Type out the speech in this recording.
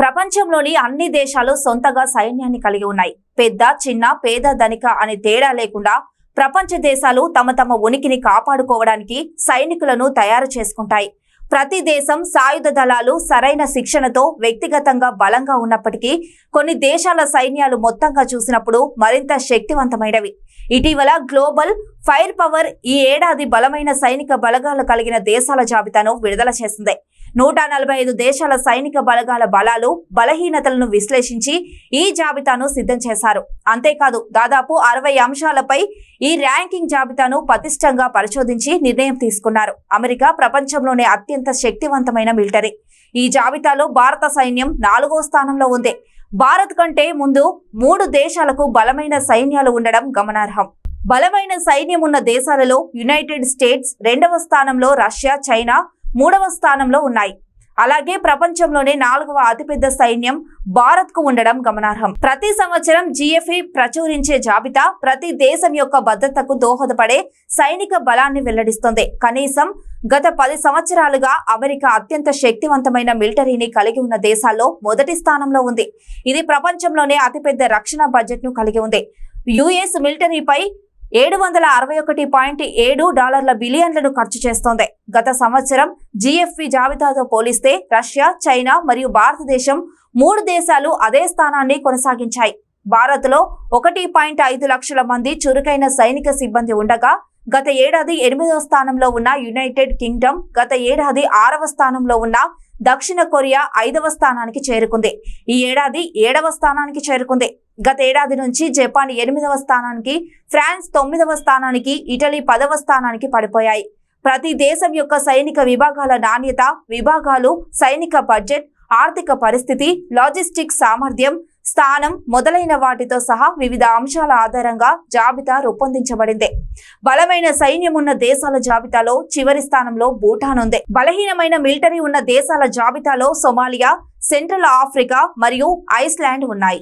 ప్రపంచంలోని అన్ని దేశాలు సొంతగా సైన్యాన్ని కలిగి ఉన్నాయి. పెద్ద, చిన్న, పేద, ధనిక అని తేడా లేకుండా ప్రపంచ దేశాలు తమ తమ ఉనికిని కాపాడుకోవడానికి సైనికులను తయారు చేసుకుంటాయి. ప్రతి దేశం సాయుధ దళాలు సరైన శిక్షణతో వ్యక్తిగతంగా బలంగా ఉన్నప్పటికీ కొన్ని దేశాల సైన్యాలు మొత్తంగా చూసినప్పుడు మరింత శక్తివంతమైనవి. ఇటీవల గ్లోబల్ ఫైర్ పవర్ ఈ ఏడాది బలమైన సైనిక బలగాలు కలిగిన దేశాల జాబితాను విడుదల చేసింది. 145 దేశాల సైనిక బలగాల బలాలు, బలహీనతలను విశ్లేషించి ఈ జాబితాను సిద్ధం చేశారు. అంతేకాదు దాదాపు 60 అంశాలపై ఈ ర్యాంకింగ్ జాబితాను పటిష్టంగా పరిశోధించి నిర్ణయం తీసుకున్నారు. అమెరికా ప్రపంచంలోనే అత్యంత శక్తివంతమైన మిలిటరీ. ఈ జాబితాలో భారత సైన్యం 4వ స్థానంలో ఉంది. భారత్ కంటే ముందు 3 దేశాలకు బలమైన సైన్యాలు ఉండడం గమనార్హం. బలమైన సైన్యం ఉన్న దేశాలలో యునైటెడ్ స్టేట్స్ 2వ స్థానంలో, రష్యా, చైనా 3వ స్థానంలో ఉన్నాయి. అలాగే ప్రపంచంలోనే 4వ అతిపెద్ద సైన్యం భారత్ కు ఉండడం గమనార్హం. ప్రతి సంవత్సరం GFE ప్రచురించే జాబితా ప్రతి దేశం యొక్క భద్రతకు దోహదపడే సైనిక బలాన్ని వెల్లడిస్తుంది. కనీసం గత 10 సంవత్సరాలుగా అమెరికా అత్యంత శక్తివంతమైన మిలిటరీని కలిగి ఉన్న దేశాల్లో మొదటి స్థానంలో ఉంది. ఇది ప్రపంచంలోనే అతిపెద్ద రక్షణ బడ్జెట్ ను కలిగి ఉంది. US మిలిటరీపై $761.7 బిలియన్లను ఖర్చు చేస్తోంది. గత సంవత్సరం GFE జాబితాతో పోలిస్తే రష్యా, చైనా మరియు భారతదేశం 3 దేశాలు అదే స్థానాన్ని కొనసాగించాయి. భారత్లో 1.5 లక్షల మంది చురుకైన సైనిక సిబ్బంది ఉండగా గత ఏడాది 8వ స్థానంలో ఉన్న యునైటెడ్ కింగ్డమ్ గత ఏడాది 6వ స్థానంలో ఉన్న దక్షిణ కొరియా 5వ స్థానానికి చేరుకుంది. ఈ ఏడాది 7వ స్థానానికి చేరుకుంది. గత ఏడాది నుంచి జపాన్ 8వ స్థానానికి, ఫ్రాన్స్ 9వ స్థానానికి, ఇటలీ 10వ స్థానానికి పడిపోయాయి. ప్రతి దేశం యొక్క సైనిక విభాగాల నాణ్యత, విభాగాలు, సైనిక బడ్జెట్, ఆర్థిక పరిస్థితి, లాజిస్టిక్స్ సామర్థ్యం, స్థానం మొదలైన వాటితో సహా వివిధ అంశాల ఆధారంగా జాబితా రూపొందించబడింది. బలమైన సైన్యం ఉన్న దేశాల జాబితాలో చివరి స్థానంలో భూటాన్ ఉంది. బలహీనమైన మిలిటరీ ఉన్న దేశాల జాబితాలో సోమాలియా, సెంట్రల్ ఆఫ్రికా మరియు ఐస్లాండ్ ఉన్నాయి.